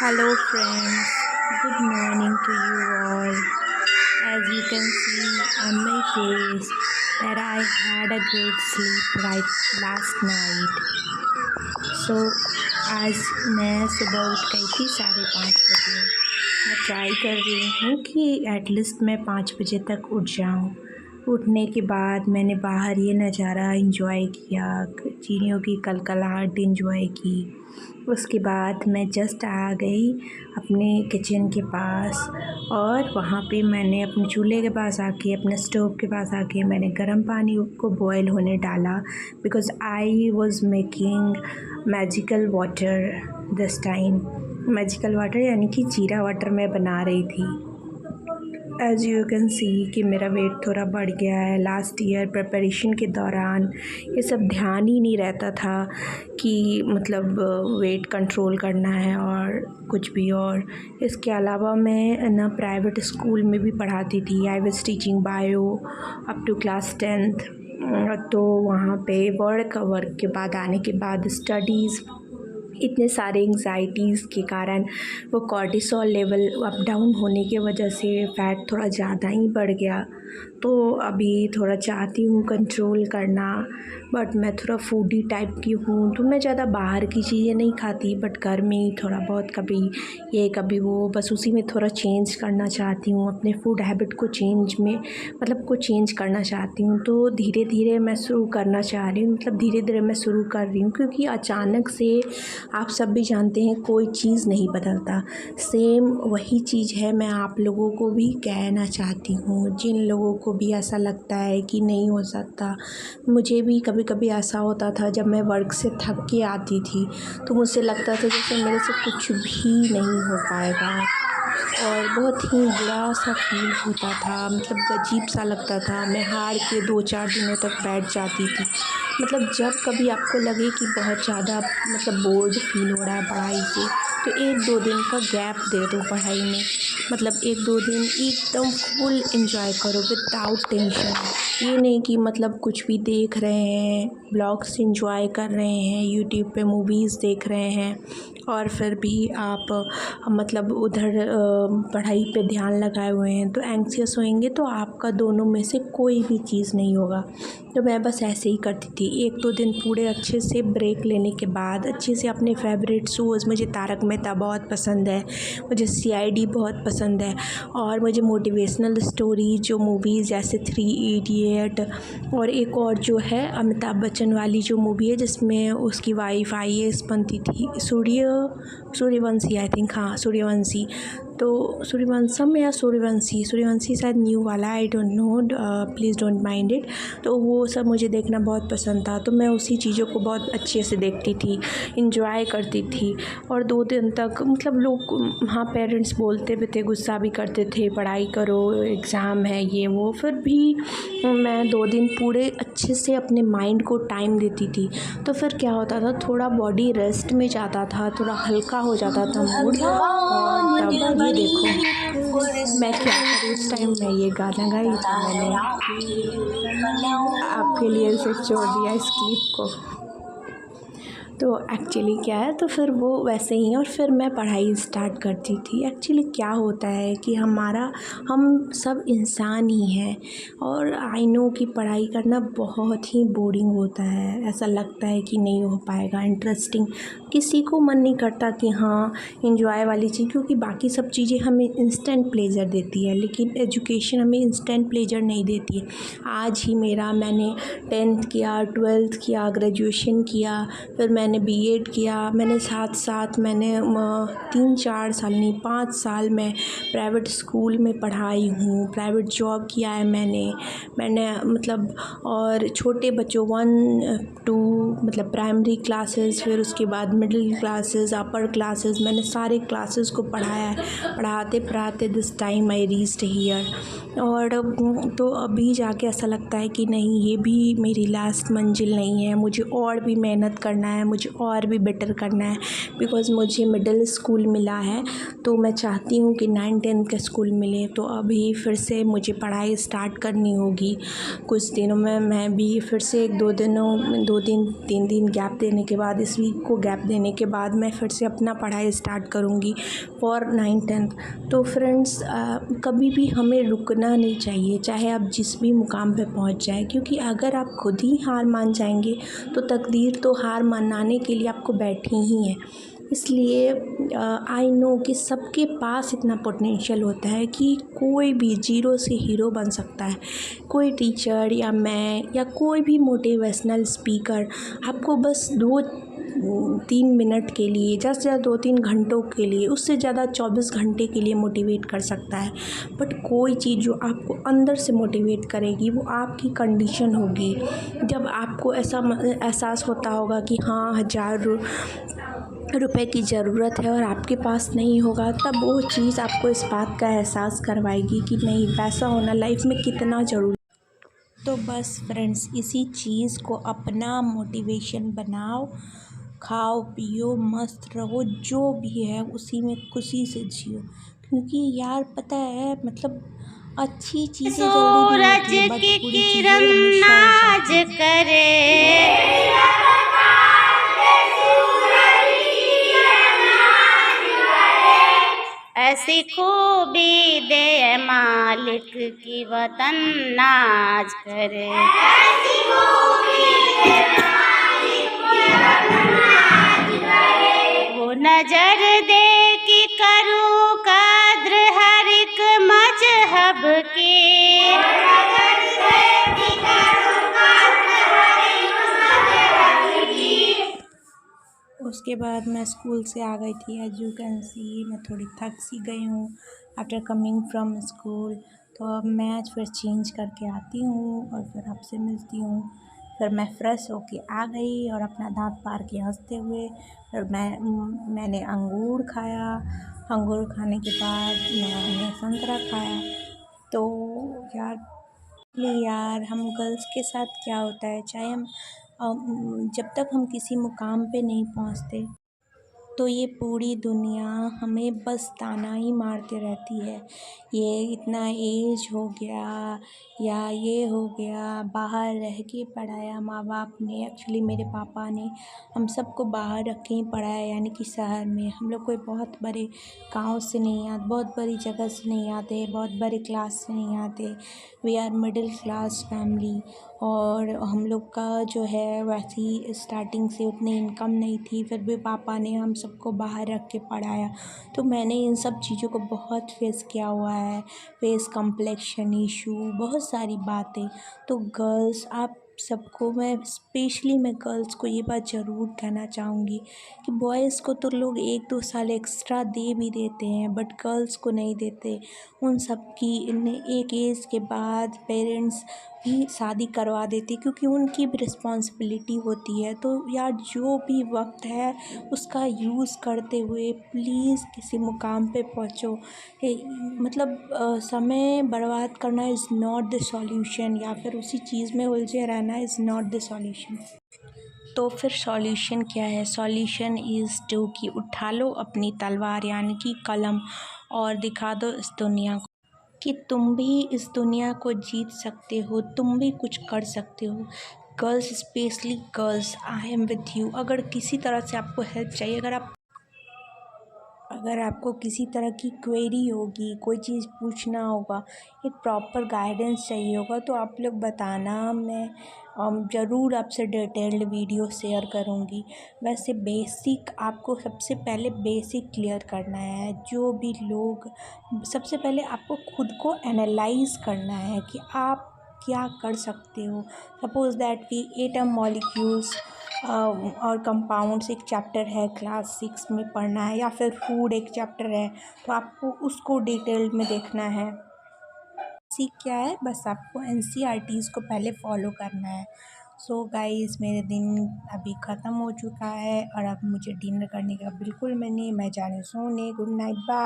Hello, friends. Good morning to you all. As you can see on my face that I had a great sleep right last night. So आज मैं सुबह उठ गई थी 5:30 बजे। मैं ट्राई कर रही हूँ कि एटलीस्ट मैं 5 बजे तक उठ जाऊँ। उठने के बाद मैंने बाहर ये नज़ारा एंजॉय किया, चिड़ियों की कलकलाहट एंजॉय की। उसके बाद मैं जस्ट आ गई अपने किचन के पास और वहाँ पे मैंने अपने चूल्हे के पास आके, अपने स्टोव के पास आके मैंने गर्म पानी को बॉयल होने डाला because I was making magical water this time. Magical water यानी कि जीरा वाटर मैं बना रही थी। एज़ यू कैन सी कि मेरा वेट थोड़ा बढ़ गया है। लास्ट ईयर प्रिपरेशन के दौरान ये सब ध्यान ही नहीं रहता था कि मतलब वेट कंट्रोल करना है और कुछ भी। और इसके अलावा मैं ना प्राइवेट स्कूल में भी पढ़ाती थी। I was teaching bio up to class 10th। तो वहाँ पे वर्क के बाद आने के बाद स्टडीज़, इतने सारे एंग्जाइटीज़ के कारण वो कॉर्टिसोल लेवल अप डाउन होने की वजह से फ़ैट थोड़ा ज़्यादा ही बढ़ गया। तो अभी थोड़ा चाहती हूँ कंट्रोल करना, बट मैं थोड़ा फूडी टाइप की हूँ तो मैं ज़्यादा बाहर की चीज़ें नहीं खाती, बट घर में ही थोड़ा बहुत कभी ये कभी वो, बस उसी में थोड़ा चेंज करना चाहती हूँ। अपने फूड हैबिट को चेंज करना चाहती हूँ। तो धीरे धीरे मैं शुरू करना चाह रही हूँ, मतलब धीरे धीरे मैं शुरू कर रही हूँ क्योंकि अचानक से आप सब भी जानते हैं कोई चीज़ नहीं बदलता। सेम वही चीज़ है मैं आप लोगों को भी कहना चाहती हूँ, जिन लोगों को भी ऐसा लगता है कि नहीं हो सकता। मुझे भी कभी कभी ऐसा होता था जब मैं वर्क से थक के आती थी तो मुझसे लगता था जैसे मेरे से कुछ भी नहीं हो पाएगा और बहुत ही बुरा सा फील होता था, मतलब अजीब सा लगता था। मैं हार के 2-4 दिनों तक बैठ जाती थी। मतलब जब कभी आपको लगे कि बहुत ज़्यादा मतलब बोर्ड फील हो रहा है पढ़ाई से, तो 1-2 दिन का गैप दे दो पढ़ाई में। मतलब 1-2 दिन एकदम फुल एंजॉय करो विदाउट टेंशन। ये नहीं कि मतलब कुछ भी देख रहे हैं, ब्लॉग्स एंजॉय कर रहे हैं, यूट्यूब पे मूवीज़ देख रहे हैं और फिर भी आप मतलब उधर पढ़ाई पे ध्यान लगाए हुए हैं तो एंग्जियस होएंगे तो आपका दोनों में से कोई भी चीज़ नहीं होगा। तो मैं बस ऐसे ही करती थी। 1-2 दिन पूरे अच्छे से ब्रेक लेने के बाद अच्छे से अपने फेवरेट शोज़, मुझे तारक मेहता बहुत पसंद है, मुझे CID बहुत पसंद है और मुझे मोटिवेशनल स्टोरी जो मूवीज़ जैसे 3 इडियट और एक और जो है अमिताभ बच्चन वाली जो मूवी है जिसमें उसकी वाइफ IAS बनती थी, सूर्यवंशी आई थिंक, हाँ सूर्यवंशी। तो सूर्यवंशम या सूर्यवंशी शायद न्यू वाला, I don't know, please don't mind it. तो वो सब मुझे देखना बहुत पसंद था, तो मैं उसी चीज़ों को बहुत अच्छे से देखती थी, इंजॉय करती थी। और 2 दिन तक मतलब लोग, हाँ पेरेंट्स बोलते भी थे, गुस्सा भी करते थे, पढ़ाई करो एग्ज़ाम है ये वो, फिर भी मैं 2 दिन पूरे अच्छे से अपने माइंड को टाइम देती थी। तो फिर क्या होता था, थोड़ा बॉडी रेस्ट में जाता था, थोड़ा हल्का हो जाता था मूड। और तब ये देखो मैं क्या करूँ, उस टाइम मैं ये गाना गाई तो मैंने आपके लिए इसे छोड़ दिया इस क्लिप को। तो एक्चुअली क्या है, तो फिर वो वैसे ही, और फिर मैं पढ़ाई स्टार्ट करती थी। एक्चुअली क्या होता है कि हम सब इंसान ही हैं और आई नो कि पढ़ाई करना बहुत ही बोरिंग होता है। ऐसा लगता है कि नहीं हो पाएगा इंटरेस्टिंग, किसी को मन नहीं करता कि हाँ एंजॉय वाली चीज़, क्योंकि बाकी सब चीज़ें हमें इंस्टेंट प्लेजर देती है लेकिन एजुकेशन हमें इंस्टेंट प्लेजर नहीं देती है। आज ही मैंने 10th किया, 12th किया, ग्रेजुएशन किया, फिर मैंने B.Ed किया। मैंने साथ मैंने 3-4 साल नहीं 5 साल मैं प्राइवेट स्कूल में पढ़ाई हूँ, प्राइवेट जॉब किया है मैंने मतलब, और छोटे बच्चों 1-2 मतलब प्राइमरी क्लासेस, फिर उसके बाद मिडिल क्लासेस, अपर क्लासेस, मैंने सारे क्लासेस को पढ़ाया है। पढ़ाते this time I reached here. और तो अभी जाके ऐसा लगता है कि नहीं, ये भी मेरी लास्ट मंजिल नहीं है, मुझे और भी मेहनत करना है, मुझे और भी बेटर करना है, बिकॉज़ मुझे मिडिल स्कूल मिला है तो मैं चाहती हूँ कि 9-10 का स्कूल मिले। तो अभी फिर से मुझे पढ़ाई स्टार्ट करनी होगी। कुछ दिनों में मैं भी फिर से 2 दिन 3 दिन गैप देने के बाद, इस वीक को गैप देने के बाद मैं फिर से अपना पढ़ाई स्टार्ट करूँगी फॉर 9-10। तो फ्रेंड्स, कभी भी हमें रुकना नहीं चाहिए, चाहे आप जिस भी मुकाम पे पहुंच जाए, क्योंकि अगर आप खुद ही हार मान जाएंगे तो तकदीर तो हार मनाने के लिए आपको बैठी ही है। इसलिए आई नो कि सबके पास इतना पोटेंशियल होता है कि कोई भी ज़ीरो से हीरो बन सकता है। कोई टीचर या मैं या कोई भी मोटिवेशनल स्पीकर आपको बस 2-3 मिनट के लिए, ज़्यादा से ज़्यादा 2-3 घंटों के लिए, उससे ज़्यादा 24 घंटे के लिए मोटिवेट कर सकता है। बट कोई चीज़ जो आपको अंदर से मोटिवेट करेगी वो आपकी कंडीशन होगी। जब आपको ऐसा एहसास होता होगा कि हाँ 1000 रुपए की ज़रूरत है और आपके पास नहीं होगा, तब वो चीज़ आपको इस बात का एहसास करवाएगी कि नहीं, पैसा होना लाइफ में कितना ज़रूरी। तो बस फ्रेंड्स, इसी चीज़ को अपना मोटिवेशन बनाओ, खाओ पियो मस्त रहो, जो भी है उसी में खुशी से जियो। क्योंकि यार पता है, मतलब अच्छी चीज़ें जल्दी नहीं होती है, बट बुरी चीज़ें हमेशा हो जाती हैं। करे ऐसी खूबी दे मालिक की वतन नाज करे। ऐसी खूबी दे मालिक की वतन नाज करे। वो नजर दे कि करूँ कद्र हर एक मजहब की। उसके बाद मैं स्कूल से आ गई थी। एज यू कैन सी, मैं थोड़ी थक सी गई हूँ आफ्टर कमिंग फ्रॉम स्कूल। तो अब मैं आज फिर चेंज करके आती हूँ और फिर आपसे मिलती हूँ। फिर मैं फ़्रेश होके आ गई और अपना दांत मार के हंसते हुए फिर मैंने अंगूर खाया। अंगूर खाने के बाद मैंने संतरा खाया। तो यार हम गर्ल्स के साथ क्या होता है, चाहे हम जब तक हम किसी मुकाम पे नहीं पहुंचते तो ये पूरी दुनिया हमें बस ताना ही मारते रहती है। ये इतना एज हो गया या ये हो गया, बाहर रह के पढ़ाया माँ बाप ने। एक्चुअली मेरे पापा ने हम सबको बाहर रख के ही पढ़ाया, यानी कि शहर में। हम लोग कोई बहुत बड़े गांव से नहीं आते, बहुत बड़ी जगह से नहीं आते, बहुत बड़े क्लास से नहीं आते। We are middle class family. और हम लोग का जो है वैसी स्टार्टिंग से उतनी इनकम नहीं थी, फिर भी पापा ने हम सबको बाहर रख के पढ़ाया। तो मैंने इन सब चीज़ों को बहुत फेस किया हुआ है, फेस कम्प्लेक्शन इशू, बहुत सारी बातें। तो गर्ल्स, आप सबको मैं स्पेशली मैं गर्ल्स को ये बात ज़रूर कहना चाहूँगी कि बॉयज़ को तो लोग 1-2 साल एक्स्ट्रा दे भी देते हैं, बट गर्ल्स को नहीं देते। उन सब की एक एज के बाद पेरेंट्स भी शादी करवा देते, क्योंकि उनकी भी रिस्पॉन्सिबिलिटी होती है। तो यार, जो भी वक्त है उसका यूज़ करते हुए प्लीज़ किसी मुकाम पे पहुँचो। मतलब समय बर्बाद करना इज़ नॉट द सॉल्यूशन, या फिर उसी चीज़ में उलझे रहना इज़ नॉट द सॉल्यूशन। तो फिर सॉल्यूशन क्या है? सॉल्यूशन इज़ टू कि उठा लो अपनी तलवार यानी कि कलम और दिखा दो इस दुनिया को कि तुम भी इस दुनिया को जीत सकते हो, तुम भी कुछ कर सकते हो। Girls, specially girls, I am with you. अगर किसी तरह से आपको हेल्प चाहिए, अगर आपको किसी तरह की क्वेरी होगी, कोई चीज़ पूछना होगा, एक प्रॉपर गाइडेंस चाहिए होगा, तो आप लोग बताना। मैं ज़रूर आपसे डिटेल्ड वीडियो शेयर करूँगी। वैसे बेसिक आपको सबसे पहले बेसिक क्लियर करना है। जो भी लोग, सबसे पहले आपको खुद को एनालाइज़ करना है कि आप क्या कर सकते हो। सपोज़ दैट कि एटम मॉलिक्यूल्स और कंपाउंड्स एक चैप्टर है, क्लास 6 में पढ़ना है, या फिर फूड एक चैप्टर है, तो आपको उसको डिटेल्ड में देखना है। सीख क्या है, बस आपको NCERTs को पहले फॉलो करना है। सो गाइस, मेरे दिन अभी ख़त्म हो चुका है और अब मुझे डिनर करने का बिल्कुल मन नहीं। मैं जा रही हूँ सोने। Good night, bye.